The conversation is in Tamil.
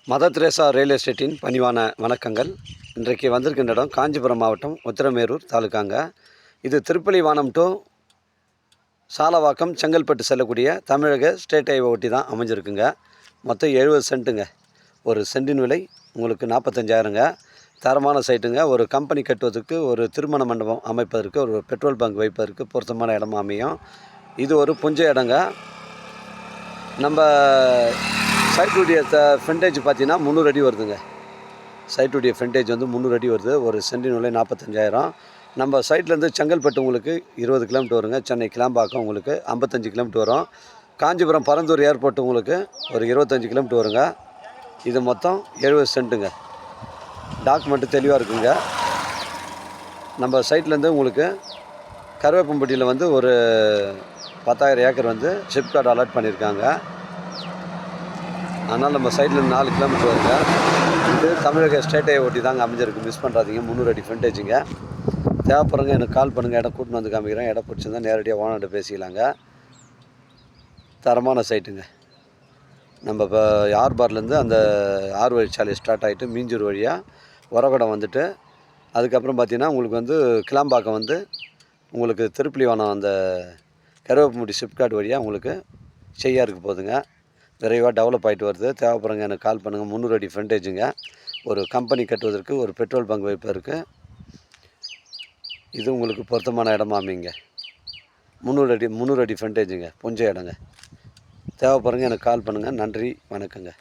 மதர் தெரேசா ரியல் எஸ்டேட்டின் பணிவான வணக்கங்கள். இன்றைக்கு வந்திருக்கின்ற இடம் காஞ்சிபுரம் மாவட்டம் உத்திரமேரூர் தாலுக்காங்க. இது திருப்பலிவானம் டு சாலவாக்கம் செங்கல்பட்டு செல்லக்கூடிய தமிழக ஸ்டேட் ஹைவே ஒட்டி தான் அமைஞ்சிருக்குங்க. மொத்தம் 70 சென்ட்டுங்க. ஒரு சென்டின் விலை உங்களுக்கு 45,000ங்க. தரமான சைட்டுங்க. ஒரு கம்பெனி கட்டுவதற்கு, ஒரு திருமண மண்டபம் அமைப்பதற்கு, ஒரு பெட்ரோல் பங்க் வைப்பதற்கு பொருத்தமான இடமா அமையும். இது ஒரு புஞ்சை இடங்க. நம்ம சைட்டுடைய ஃப்ரண்டேஜ் பார்த்தீங்கன்னா 300 அடி வருதுங்க. சைட்டுடைய ஃப்ரண்டேஜ் வந்து 300 அடி வருது. ஒரு சென்டின் விலை 45,000. நம்ம சைட்லேருந்து செங்கல்பட்டு உங்களுக்கு 20 கிலோமீட்டர் வருங்க. சென்னை கிளாம்பாக்கம் உங்களுக்கு 55 கிலோமீட்டர் வரும். காஞ்சிபுரம் பரந்தூர் ஏர்போர்ட் உங்களுக்கு ஒரு 25 கிலோமீட்டர் வருங்க. இது மொத்தம் 70 சென்ட்டுங்க. டாக்குமெண்ட்டு தெளிவாக இருக்குங்க. நம்ம சைட்லேருந்து உங்களுக்கு கருவேப்பம்பட்டியில் வந்து ஒரு 10,000 ஏக்கர் வந்து சிப்காட் அலாட் பண்ணியிருக்காங்க. அதனால் நம்ம சைடில் 4 கிலோமீட்டர் வருங்க. இது தமிழக ஸ்டேட்டை ஒட்டி தாங்க அமைஞ்சிருக்கு. மிஸ் பண்ணுறாதீங்க. 300 அடி ஃப்ரண்டேஜுங்க. தேவைப்படுறங்க எனக்கு கால் பண்ணுங்கள். இடம் கூட்டின்னு வந்து காமிக்கிறேன். இடம் பிடிச்சிருந்தா நேரடியாக ஓனர்கிட்ட பேசிக்கலாங்க. தரமான சைட்டுங்க. நம்ம இப்போ ஆர்பார்லேருந்து அந்த 6 வழிச்சாலை ஸ்டார்ட் ஆகிட்டு மீஞ்சூர் வழியாக உரகுடம் வந்துட்டு அதுக்கப்புறம் பார்த்திங்கன்னா உங்களுக்கு வந்து கிளாம்பாக்கம் வந்து உங்களுக்கு திருப்புலிவானம் அந்த கருவேப்பமுடி சிப்காட் வழியாக உங்களுக்கு செய்யாருக்கு போகுதுங்க. விரைவாக டெவலப் ஆகிட்டு வருது. தேவைப்படுறங்க எனக்கு கால் பண்ணுங்கள். 300 அடி ஃப்ரண்டேஜுங்க. ஒரு கம்பெனி கட்டுவதற்கு, ஒரு பெட்ரோல் பங்க் வைப்பதற்கு இது உங்களுக்கு பொருத்தமான இடமா அமைங்க. 300 அடி ஃப்ரண்டேஜுங்க. புஞ்ச இடங்க. தேவைப்படுறங்க எனக்கு கால் பண்ணுங்கள். நன்றி, வணக்கங்க.